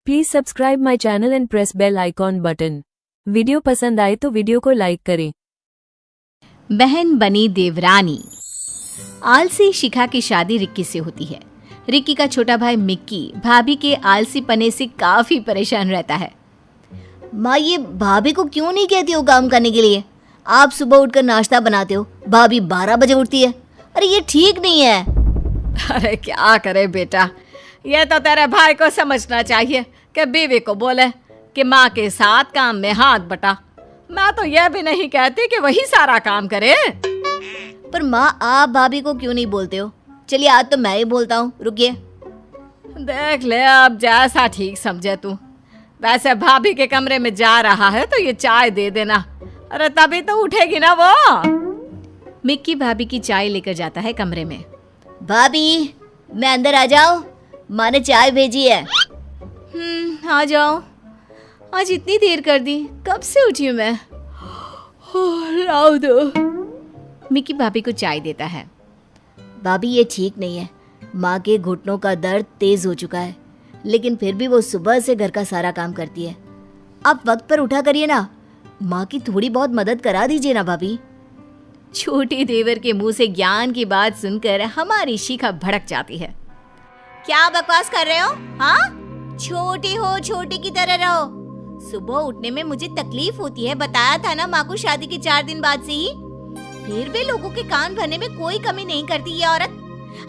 Please subscribe my channel and press bell icon button. Video पसंद आए तो video को लाइक करें। बहन बनी देवरानी। आलसी शिखा की शादी रिक्की से होती है। रिक्की का छोटा भाई मिक्की भाभी के आलसी पने से काफी परेशान रहता है। माँ, ये भाभी को क्यों नहीं कहती हो काम करने के लिए? आप सुबह उठकर नाश्ता बनाते हो, भाभी 12 बजे उठती है। अरे ये ठीक नहीं है। अरे क्या करे बेटा, ये तो तेरे भाई को समझना चाहिए कि बीवी को बोले कि माँ के साथ काम में हाथ बटा। मैं तो यह भी नहीं कहती कि वही सारा काम करे। पर माँ, आप भाभी को क्यों नहीं बोलते हो? चलिए आज तो मैं ही बोलता हूँ, रुकिए। देख ले, अब जैसा ठीक समझे तू। वैसे भाभी के कमरे में जा रहा है तो ये चाय दे देना। अरे तभी तो उठेगी ना वो। मिक्की भाभी की चाय लेकर जाता है कमरे में। भाभी, मैं अंदर आ जाऊं? माँ ने चाय भेजी है। आ जाओ। आज इतनी देर कर दी, कब से उठी हूँ मैं। लाओ दो। मिक्की भाभी को चाय देता है। भाभी, ये ठीक नहीं है। माँ के घुटनों का दर्द तेज हो चुका है, लेकिन फिर भी वो सुबह से घर का सारा काम करती है। आप वक्त पर उठा करिए ना। माँ की थोड़ी बहुत मदद करा दीजिए ना भाभी। छोटी देवर के मुंह से ज्ञान की बात सुनकर हमारी शिखा भड़क जाती है। क्या बकवास कर रहे हो? हाँ, छोटी हो, छोटी की तरह रहो। सुबह उठने में मुझे तकलीफ होती है, बताया था ना माँ को शादी के 4 दिन बाद से ही। फिर भी लोगों के कान भरने में कोई कमी नहीं करती ये औरत।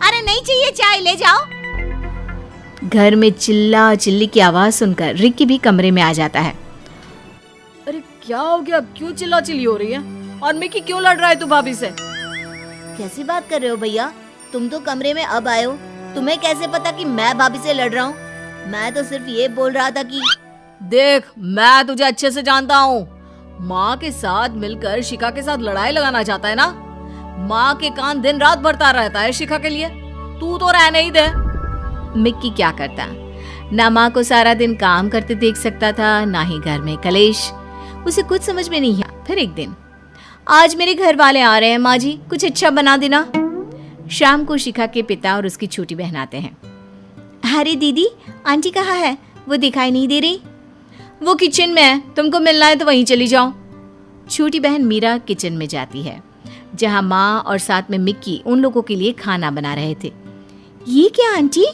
अरे नहीं चाहिए चाय, ले जाओ। घर में चिल्ला चिल्ली की आवाज सुनकर रिक्की भी कमरे में आ जाता है। अरे क्या हो गया, क्यों चिल्ला चिल्ली हो रही है? और मिक्की क्यों लड़ रहा है तू भाभी से? कैसी बात कर रहे हो भैया? तुम तो कमरे में अब आए हो, तुम्हें कैसे पता कि मैं भाभी से लड़ रहा हूँ? मैं तो सिर्फ ये बोल रहा था कि देख, मैं तुझे अच्छे से जानता हूँ। माँ के साथ मिलकर शिखा के साथ लड़ाई लगाना चाहता है ना। माँ के कान दिन रात भरता रहता है शिखा के लिए। तू तो रहने ही दे। मिक्की क्या करता, ना माँ को सारा दिन काम करते देख सकता था, ना ही घर में कलेश। उसे कुछ समझ में नहीं आया। फिर एक दिन, आज मेरे घर वाले आ रहे हैं माँ जी, कुछ अच्छा बना देना। शाम को शिखा के पिता और उसकी छोटी बहन आते हैं। अरे दीदी, आंटी कहाँ है? वो दिखाई नहीं दे रही। वो किचन में है, तुमको मिलना है तो वहीं चली जाओ। छोटी बहन मीरा किचन में जाती है, जहाँ माँ और साथ में मिक्की उन लोगों के लिए खाना बना रहे थे। ये क्या आंटी,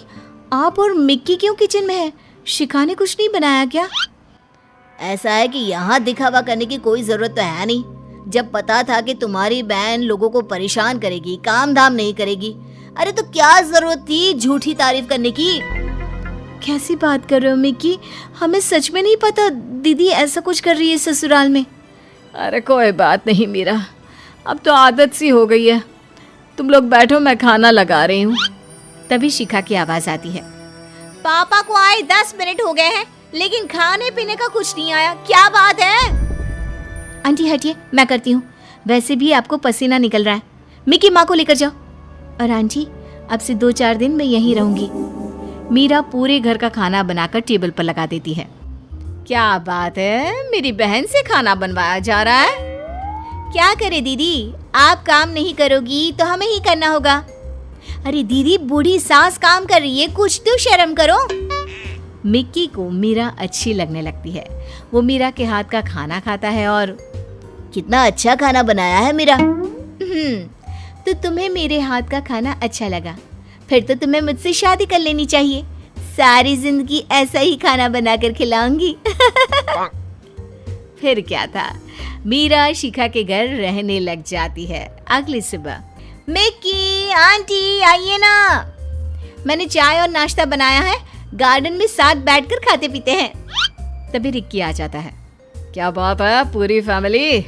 आप और मिक्की क्यों किचन में है? शिखा ने कुछ नहीं बनाया क्या? ऐसा है कि यहाँ दिखावा करने की कोई जरूरत तो है नहीं। जब पता था कि तुम्हारी बहन लोगों को परेशान करेगी, काम धाम नहीं करेगी, अरे तो क्या जरूरत थी झूठी तारीफ करने की? कैसी बात कर रहे हो मिक्की? हमें सच में नहीं पता दीदी ऐसा कुछ कर रही है ससुराल में। अरे कोई बात नहीं मीरा, अब तो आदत सी हो गई है। तुम लोग बैठो, मैं खाना लगा रही हूँ। तभी शिखा की आवाज आती है। पापा को आए 10 मिनट हो गए हैं, लेकिन खाने पीने का कुछ नहीं आया। क्या बात है? आंटी हटिए, मैं करती हूँ। वैसे भी आपको पसीना निकल रहा है। मिक्की, माँ को लेकर जाओ। और आंटी, अब से 2-4 दिन मैं यहीं रहूंगी। मीरा पूरे घर का खाना बनाकर टेबल पर लगा देती है। क्या बात है, मेरी बहन से खाना बनवाया जा रहा है। क्या करे दीदी, आप काम नहीं करोगी तो हमें ही करना होगा। अरे दीदी, बूढ़ी सास काम कर रही है, कुछ तो शर्म करो। मिक्की को मीरा अच्छी लगने लगती है। वो मीरा के हाथ का खाना खाता है और कितना अच्छा खाना बनाया है मीरा। तो तुम्हें मेरे हाथ का खाना अच्छा लगा, फिर तो तुम्हें मुझसे शादी कर लेनी चाहिए। सारी जिंदगी ऐसा ही खाना बनाकर खिलाऊंगी। फिर क्या था, मीरा शिखा के घर रहने लग जाती है। अगली सुबह, मिक्की आंटी आइए ना, मैंने चाय और नाश्ता बनाया है, गार्डन में साथ बैठकर खाते पीते हैं। तभी रिक्की आ जाता है। क्या बात है, पूरी फैमिली?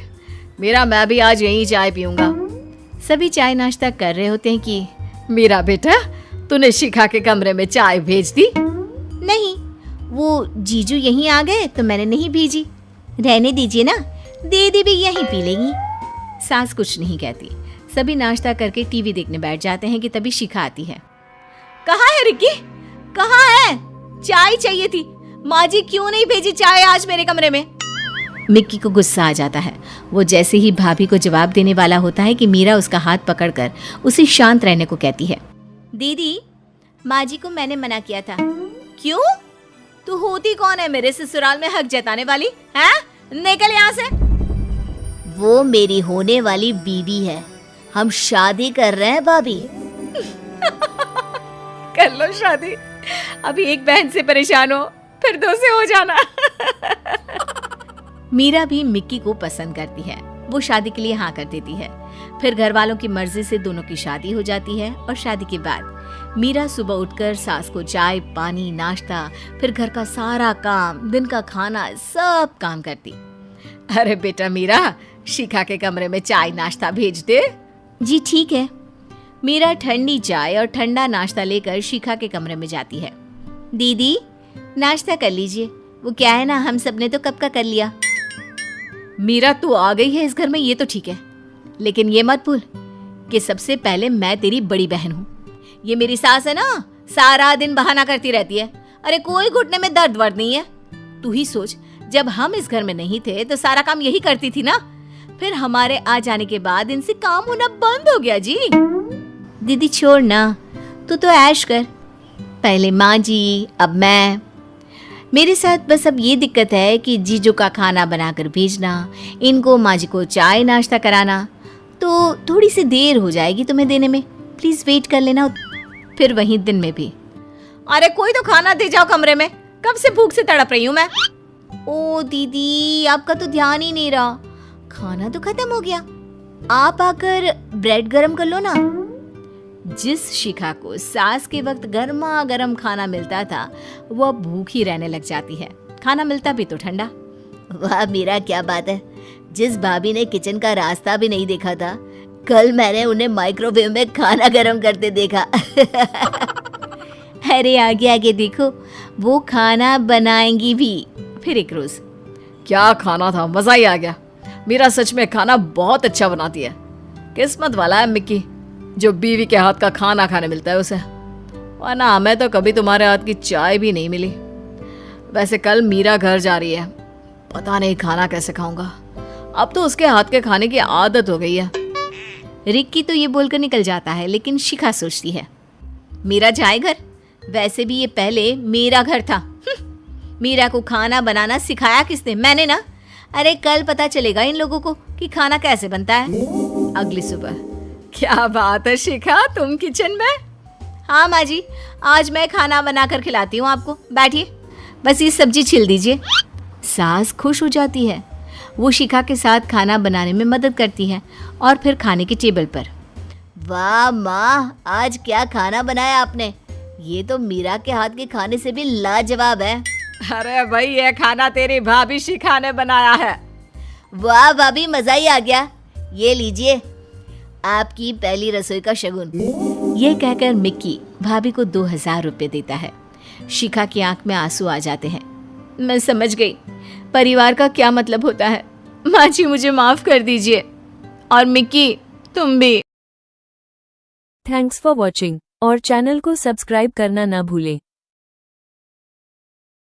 मीरा, मैं भी आज यहीं चाय पीऊंगा। सभी चाय नाश्ता कर रहे होते हैं कि मीरा बेटा, तूने शिखा के कमरे में चाय भेज दी? नहीं, वो जीजू यहीं आ गए तो मैंने नहीं भेजी। रहने दीजिए ना, दीदी भी यहीं पी लेगी। सास कुछ नहीं कहती। सभी नाश्ता करके टीवी देखने बैठ जाते हैं कि तभी शिखा आती है। कहाँ है रिक्की? कहाँ है? चाय चाहिए थी। माँ जी क्यों नहीं भेजी चाय आज मेरे कमरे में? मिक्की को गुस्सा आ जाता है। वो जैसे ही भाभी को जवाब देने वाला होता है कि मीरा उसका हाथ पकड़कर उसे शांत रहने को कहती है। दीदी, माँ जी को मैंने मना किया था। क्यों? तू होती कौन है मेरे ससुराल में हक जताने वाली? हैं? निकल यहाँ से। वो मेरी होने वाली बीवी है, हम शादी कर रहे हैं भाभी। कर लो शादी, अभी एक बहन से परेशान हो, फिर दो से हो जाना। मीरा भी मिक्की को पसंद करती है, वो शादी के लिए हाँ कर देती है। फिर घर वालों की मर्जी से दोनों की शादी हो जाती है और शादी के बाद मीरा सुबह उठकर सास को चाय पानी नाश्ता फिर घर का सारा काम दिन का खाना सब काम करती। अरे बेटा मीरा, शिखा के कमरे में चाय नाश्ता भेज दे। जी ठीक है। मीरा ठंडी चाय और ठंडा नाश्ता लेकर शिखा के कमरे में जाती है। दीदी नाश्ता कर लीजिए, वो क्या है ना, हम सब ने तो कब का कर लिया। मीरा तू आ गई है इस घर में, ये तो ठीक है, लेकिन ये मत भूल कि सबसे पहले मैं तेरी बड़ी बहन हूँ। ये मेरी सास है ना, सारा दिन बहाना करती रहती है। अरे कोई घुटने में दर्द वर्द नहीं है। तू ही सोच, जब हम इस घर में नहीं थे तो सारा काम यही करती थी ना, फिर हमारे आ जाने के बाद इनसे काम होना बंद हो गया जी। दीदी छोड़ ना, तू तो ऐश कर, पहले माँ जी अब मैं। मेरे साथ बस अब ये दिक्कत है कि जीजू का खाना बनाकर भेजना, इनको माँ जी को चाय नाश्ता कराना, तो थोड़ी सी देर हो जाएगी तुम्हें देने में, प्लीज वेट कर लेना। फिर वहीं दिन में भी, अरे कोई तो खाना दे जाओ कमरे में, कब से भूख से तड़प रही हूँ मैं। ओ दीदी आपका तो ध्यान ही नहीं रहा, खाना तो खत्म हो गया, आप आकर ब्रेड गरम कर लो ना। जिस शिखा को सास के वक्त गर्मा गर्म खाना मिलता था वो अब भूखी रहने लग जाती है, खाना मिलता भी तो ठंडा। वाह मीरा क्या बात है, जिस भाभी ने किचन का रास्ता भी नहीं देखा था, कल मैंने उन्हें माइक्रोवेव में खाना गर्म करते देखा। अरे आगे आगे देखो, वो खाना बनाएंगी भी फिर एक रोज। क्या खाना था, मजा ही आ गया। मीरा सच में खाना बहुत अच्छा बनाती है, किस्मत वाला है मिक्की जो बीवी के हाथ का खाना खाने मिलता है उसे, वरना हमें तो कभी तुम्हारे हाथ की चाय भी नहीं मिली। वैसे कल मीरा घर जा रही है, पता नहीं खाना कैसे खाऊंगा, अब तो उसके हाथ के खाने की आदत हो गई है। रिक्की तो ये बोलकर निकल जाता है, लेकिन शिखा सोचती है मीरा जाए घर, वैसे भी ये पहले मेरा घर था। मीरा को खाना बनाना सिखाया किसने? मैंने ना। अरे कल पता चलेगा इन लोगों को कि खाना कैसे बनता है। अगली सुबह, क्या बात है शिखा, तुम किचन में? हाँ माँ जी, आज मैं खाना बनाकर खिलाती हूँ आपको, बैठिए, बस ये सब्जी छिल दीजिए। सास खुश हो जाती है, वो शिखा के साथ खाना बनाने में मदद करती है और फिर खाने की टेबल पर। वाह माँ, आज क्या खाना बनाया आपने, ये तो मीरा के हाथ के खाने से भी लाजवाब है। अरे भाई ये खाना तेरी भाभी शिखा ने बनाया है। वाह भाभी, मजा ही आ गया, ये लीजिए आपकी पहली रसोई का शगुन। ये कहकर मिक्की भाभी को 2000 रुपए देता है। शिखा की आंख में आंसू आ जाते हैं। मैं समझ गई परिवार का क्या मतलब होता है, माँ जी मुझे माफ कर दीजिए, और मिक्की तुम भी। थैंक्स फॉर वॉचिंग और चैनल को सब्सक्राइब करना ना भूलें।